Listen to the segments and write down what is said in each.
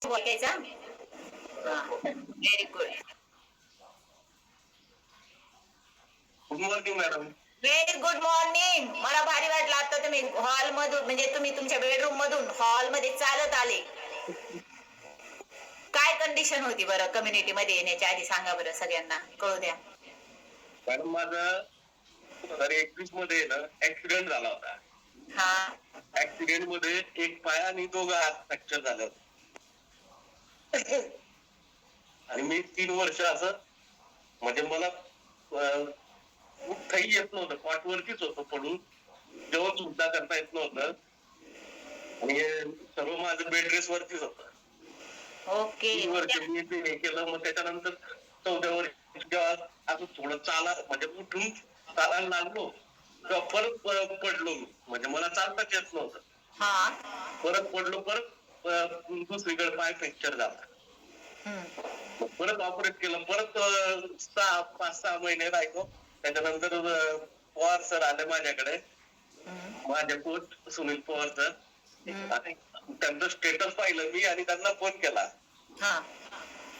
बोलायचा. Very good. Good morning madam. Very good morning. मला भारी वाटलं आता तुम्ही हॉल मधून म्हणजे तुम्ही तुमच्या बेडरूम मधून हॉल मध्ये चालत आले. काय कंडिशन होती बरं कम्युनिटी मध्ये येण्याच्या आधी सांगा बरं सगळ्यांना कळू द्या. मॅडम माझा 2021 मध्ये ना ऍक्सिडेंट झाला होता. हा. ऍक्सिडेंट मध्ये एक पाय आणि दोघं हात फ्रॅक्चर झालं. आणि मी 3 वर्ष असं म्हणजे मला उठताही येत नव्हतं, कॉटवरतीच होतं पडून, जेवण सुद्धा करता येत नव्हतं आणि सर्व माझं बेड रेस्ट वरतीच होतं. ओके. 3 वर्ष मी ते हे केलं. मग त्याच्यानंतर 14 वर्ष जेव्हा असं थोडं म्हणजे उठून चालायला लागलो तेव्हा परत पडलो मी. म्हणजे मला चालताच येत नव्हतं. परत पडलो, परत दुसरीकडे पाय फ्रॅक्चर झाला. परत ऑपरेट केलं. परत 5-6 महिने राहिलो. त्याच्यानंतर पवार सर आले माझ्याकडे, माझे कोच सुनील पवार सर. आणि त्यांचं स्टेटस पाहिलं मी आणि त्यांना फोन केला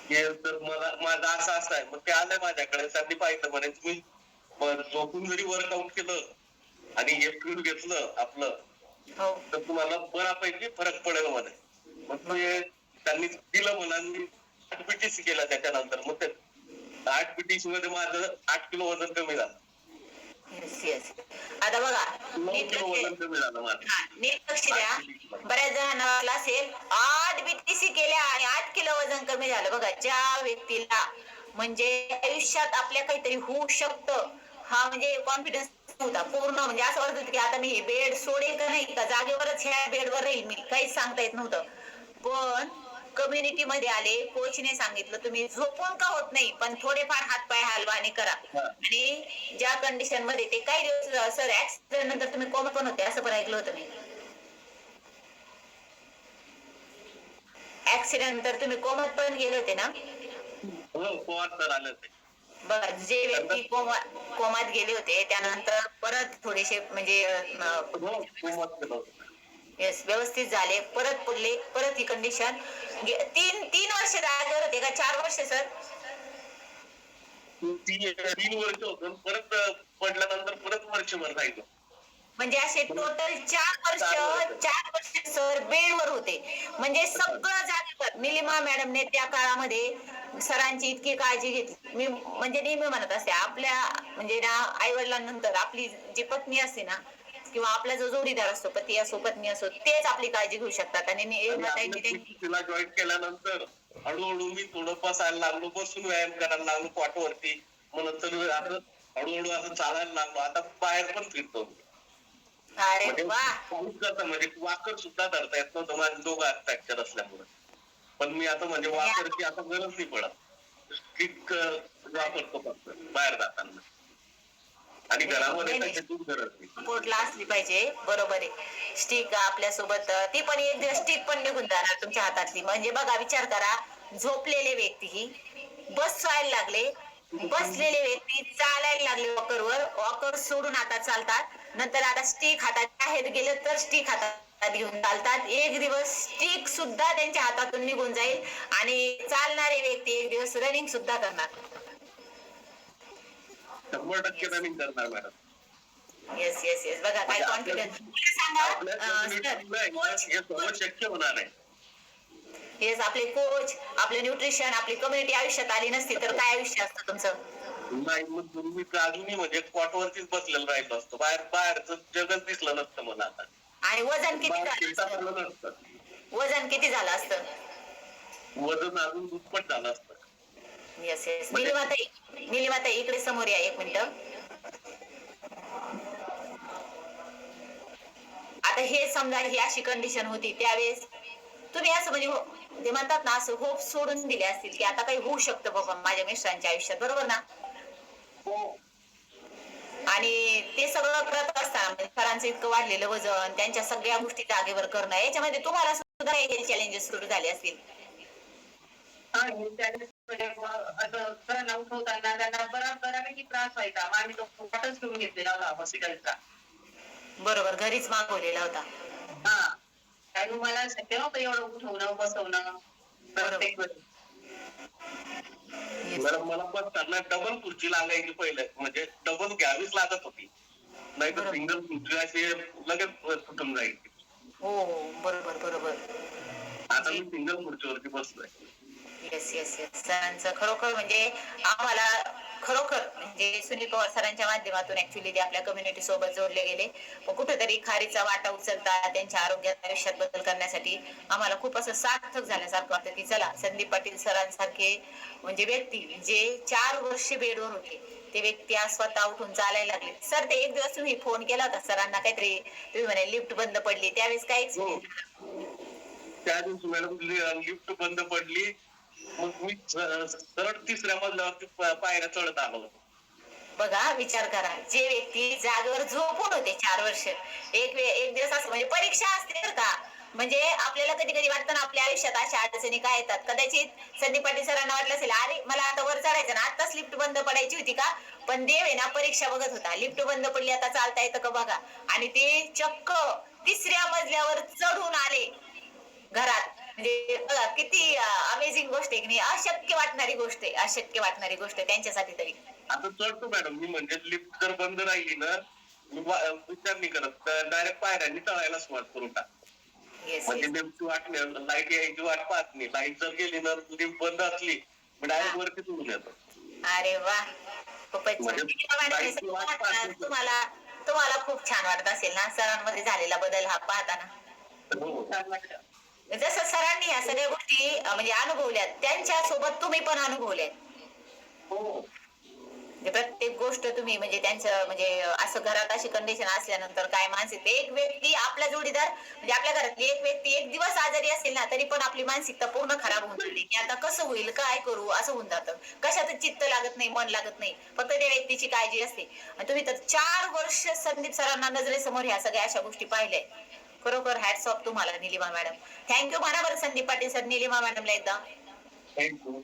की तर मला माझं असं आहे. मग ते आले माझ्याकडे. त्यांनी पाहिलं म्हणे तुम्ही झोपून जरी वर्कआउट केलं आणि हे फ्लूइड घेतलं आपलं तर तुम्हाला बऱ्यापैकी फरक पडेल म्हणे. मग ते त्यांनी दिलं म्हणा. मी 8 PTC केला त्याच्यानंतर. मग ते 8 PTC मध्ये माझं 8 किलो वजन कमी झालं. आता बघा 9 किलो वजन कमी झालं माझं. नीट लक्ष द्या. बऱ्याच जणांना वाटलं असेल 8 BTC केल्या आणि 8 किलो वजन कमी झालं. बघा ज्या व्यक्तीला म्हणजे आयुष्यात आपल्या काहीतरी होऊ शकतं हा म्हणजे कॉन्फिडन्स नव्हता पूर्ण. म्हणजे असं वाटत होतं की आता मी हे बेड सोडेल का नाही, का जागेवरच ह्या बेडवर राहील मी, काहीच सांगता येत नव्हतं. पण कम्युनिटी मध्ये आले, कोचने सांगितलं तुम्ही झोपून का होत नाही पण थोडेफार हातपाय हलवाने करा. आणि ज्या कंडिशन मध्ये ते काही दिवस सर ऍक्सिडेंट नंतर तुम्ही कोमा पण होते असं पण ऐकलं होतं मी. ऍक्सिडेंट नंतर तुम्ही कोमात पण गेले होते ना? हो, पवार सर आले होते. बघा जे व्यक्ती कोमात गेले होते त्यानंतर परत थोडेसे म्हणजे व्यवस्थित झाले, परत पडले, परत ही कंडिशन. 3 वर्ष जागेवर होते का 4 वर्ष सर? 3 वर्ष होतं. परत पडल्यानंतर परत वर्षभर राहिलो. म्हणजे असे टोटल 4 वर्ष सर बेडवर होते. म्हणजे सगळं जागेवर. निलिमा मॅडमने त्या काळामध्ये सरांची इतकी काळजी घेतली. मी म्हणजे नेहमी म्हणत असते आपल्या म्हणजे ना आई वडिलांनंतर आपली जी पत्नी असते ना किंवा आपला जो जोडीदार असतो, पती असो पत्नी असो, तेच आपली काळजी घेऊ शकतात. आणि तिला जॉईन केल्यानंतर हळूहळू मी थोडं बसायला लागलो, बसून व्यायाम करायला लागलो कॉटवरती. मग नंतर असं हळूहळू असं चालायला लागलो. आता बाहेर पण फिरतो. म्हणजे वाकर सुद्धा धरता येत नव्हतं माझं दोघं हात फ्रॅक्चर असल्यामुळे. पण मी आता म्हणजे वाकरची आता गरज नाही पडत. स्टिक वापरतो फक्त बाहेर जाताना. आणि घरामध्ये त्याची गरज नाही. सपोर्टला असली पाहिजे. बरोबर आहे. स्टिक आपल्या सोबत ती पण एक दिवस स्टिक पण निघून जाणार तुमच्या हातातली. म्हणजे बघा विचार करा, झोपलेले व्यक्ती बसायला लागले, बसलेले व्यक्ती चालायला लागले वॉकरवर, वॉकर सोडून आता चालतात. नंतर आता स्टिक हातात बाहेर गेलं तर स्टिक हातात घेऊन चालतात. एक दिवस स्टिक सुद्धा त्यांच्या हातातून निघून जाईल आणि चालणारे व्यक्ती एक दिवस रनिंग सुद्धा करणार. 100% रनिंग करणार मॅडम. Yes yes yes. बघा काय कॉन्फिडन्स. शक्य होणार आहे. येस. आपले कोच, आपले न्यूट्रिशन, आपली कम्युनिटी आयुष्यात आली नसती तर काय आयुष्य असतं तुमचं? नाही, मग मी अजूनही म्हणजे स्पॉटवरतीच बसलेलं राहिलो असतो. बाहेरचं जगच दिसलं नसतं मला आता. आणि वजन किती झालं असतं? वजन किती झालं असतं? वजन अजून दुप्पट झालं असतं. Yes yes. निलिमाताई इकडे समोर या 1 मिनिट. आता हे समजा ही अशी कंडिशन होती त्यावेळेस तुम्ही असं म्हणजे ते म्हणतात ना असं होप सोडून दिले असतील की आता काही होऊ शकतं बाबा माझ्या मिस्टरांच्या आयुष्यात, बरोबर ना? आणि ते सगळं करत असताना सरांचं इतकं वाढलेलं वजन, त्यांच्या सगळ्या गोष्टी जागेवर करणं, याच्यामध्ये तुम्हाला सुद्धा हे चॅलेंजेस सुरू झाले असतील. असं सरांना उठवताना त्यांना बऱ्यापैकी त्रास व्हायचा. आम्ही तो वाटच करून घेतलेला होता हॉस्पिटलचा. बरोबर, घरीच मागवलेला होता. आणि मला शक्य नव्हतं एवढं उठवणं बसवणं. प्रत्येक वेळेस. मॅडम मला पण त्यांना डबल खुर्ची लागायची पहिले, म्हणजे डबल घ्यावीच लागत होती, नाही तर बरोबर. सिंगल खुर्ची अशी लगेच तुटून जायची. हो हो बरोबर बरोबर. आता मी सिंगल खुर्चीवरती बसलोय. Yes yes yes. सरांचं खरोखर म्हणजे आम्हाला खरोखर म्हणजे सुनील पवार सरांच्या माध्यमातून ऍक्च्युली ते आपल्या कम्युनिटी सोबत जोडले गेले. पण कुठेतरी खारीचा वाटा उचलता त्यांच्या आरोग्यात आयुष्यात बदल करण्यासाठी आम्हाला खूप असं सार्थक झाल्यासारखं वाटतं की चला संदीप पाटील सरांसारखे म्हणजे व्यक्ती जे 4 वर्ष बेडवर होते ते व्यक्ती आज स्वतः उठून चालायला लागले. सर ते एक दिवस तुम्ही फोन केला होता सरांना काहीतरी तुम्ही म्हणे लिफ्ट बंद पडली त्यावेळेस काय हो, त्या दिवशी मॅडम लिफ्ट बंद पडली, मग मी सरळ 3ऱ्या मजल्यावरती पायऱ्या चढत आलो. बघा विचार करा जे व्यक्ती जागेवर झोपून होते 4 वर्ष एक दिवस असं म्हणजे परीक्षा असते बरं का. म्हणजे आपल्याला कधी कधी वाटतं ना आपल्या आयुष्यात अशा अडचणी काय येतात. कदाचित संदीप पाटील सरांना वाटलं असेल अरे मला आता वर चढायचं ना आताच लिफ्ट बंद पडायची होती का. पण देव आहे ना परीक्षा बघत होता. लिफ्ट बंद पडली आता चालता येतं का बघा. आणि ते चक्क 3ऱ्या मजल्यावर चढून आले घरात. म्हणजे बघा किती अमेझिंग गोष्ट आहे की नाही. अशक्य वाटणारी गोष्ट आहे, अशक्य वाटणारी गोष्ट आहे त्यांच्यासाठी तरी. आता चढतो मॅडम मी, म्हणजे लिफ्ट जर बंद राहिली ना मी विचार नाही करत, डायरेक्ट पायऱ्यांनी चढायला सुरुवात करून टाक. येस म्हणजे येस. लिफ्टची वाट नाही, लाईट यायची वाट पाहत नाही. लाईट जर गेली ना लिफ्ट बंद असली मी डायरेक्ट वरती चढून येतो. अरे वा खूपच छान. म्हणजे मॅडम, हे सगळं पाहताना तुम्हाला तुम्हाला खूप छान वाटत असेल ना सरांमध्ये झालेला बदल हा पाहताना. हो. छान वाटतं. जसं सरांनी या सगळ्या गोष्टी म्हणजे अनुभवल्यात त्यांच्या सोबत तुम्ही पण अनुभवल्यात. हो. म्हणजे प्रत्येक गोष्ट तुम्ही म्हणजे त्यांचं म्हणजे असं घरात अशी कंडिशन असल्यानंतर काय मानसिक एक व्यक्ती आपला जोडीदार म्हणजे आपल्या घरातली एक व्यक्ती एक दिवस आजारी असेल ना तरी पण आपली मानसिकता पूर्ण खराब होऊन जाते की आता कसं होईल काय करू असं होऊन जातं. कशातच चित्त लागत नाही, मन लागत नाही, फक्त त्या व्यक्तीची काळजी असते. आणि तुम्ही तर 4 वर्ष संदीप सरांना नजरेसमोर ह्या सगळ्या अशा गोष्टी पाहिल्या. खरोखर हॅट्स ऑफ तुम्हाला निलिमा मॅडम. थँक्यू म्हणा बरं संदीप पाटील सर निलिमा मॅडमला एकदा थँक्यू.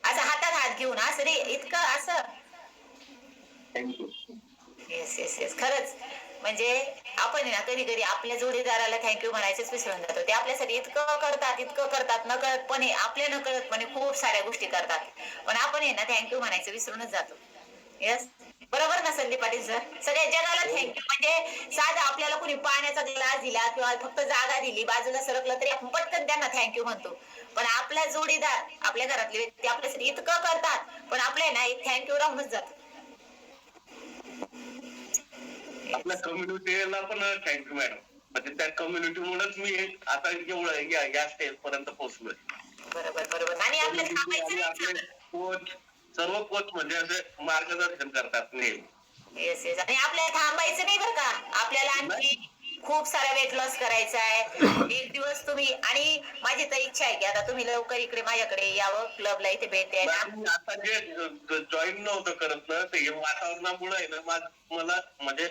असं हातात हात घेऊन असं रे इतकं असं. थँक्यू. Yes yes yes. खरंच म्हणजे आपण आहे ना कधी कधी आपल्या जोडीदाराला थँक्यू म्हणायचंच विसरून जातो. ते आपल्यासाठी इतकं करतात नकळतपणे आपल्या नकळतपणे खूप साऱ्या गोष्टी करतात. पण आपण आहे ना थँक्यू म्हणायचं विसरूनच जातो. येस बरोबर ना संदीप पाटील सर. सगळ्या जगाला थँक्यू म्हणजे साधा आपल्याला कुणी पाण्याचा ग्लास दिला किंवा फक्त जागा दिली बाजूला सरकलं तरी आपण पटकन त्यांना थँक्यू म्हणतो. पण आपला जोडीदार आपल्या घरातले व्यक्ती आपल्यासाठी इतकं करतात पण आपल्या ना एक थँक्यू राहूनच जात. आपल्या कम्युनिटीला पण थँक्यू मॅडम. म्हणजे त्या कम्युनिटीमुळेच मी आता एवढं या स्टेज पर्यंत पोहोचलोय. बरोबर बरोबर. आणि आपल्याला थांबायचं आणि आपले नाही. कोच, सर्व कोच म्हणजे असे मार्गदर्शन करतात नेहमी. Yes yes. आणि आपल्याला थांबायचं नाही बरं का. आपल्याला आणखी खूप सारा वेट लॉस करायचा आहे. एक दिवस तुम्ही आणि माझी तर इच्छा आहे की आता तुम्ही लवकर इकडे माझ्याकडे यावं क्लबला इथे भेट द्यायला. मी आता जे जॉईन नव्हतं करत ना ते वातावरणामुळे आहे ना मला म्हणजे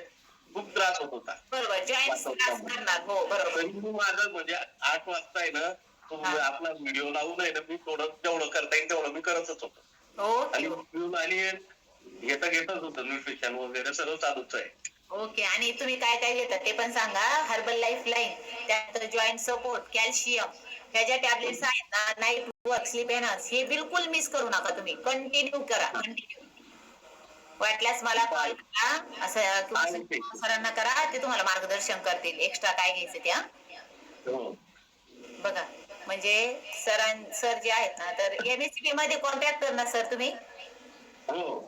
खूप त्रास होत होता. बरोबर जॉईन करणार. हो बरोबर. तरी मी माझं म्हणजे 8 वाजता आहे ना तो आपला व्हिडिओ लावून आहे ना मी थोडं जेवढं करता येईल तेवढं मी करतच होतो. ओके आणि घेतच होतं न्यूट्रिशन वगैरे सगळं चालूच आहे. ओके. आणि तुम्ही काय काय घेतात ते पण सांगा. हर्बल लाईफ लाईन, त्यानंतर जॉईंट सपोर्ट, कॅल्शियम, ह्या ज्या टॅबलेट्स आहेत ना, नाईट वर्क, स्लीप एनर्स, हे बिलकुल मिस करू नका. तुम्ही कंटिन्यू करा. कंटिन्यू वाटल्यास मला कॉल करा असं सरांना करा. ते तुम्हाला मार्गदर्शन करतील एक्स्ट्रा काय घ्यायचं त्या. बघा म्हणजे सर जे आहेत ना तर MSCP मध्ये कॉन्ट्रॅक्टर ना सर तुम्ही. हो.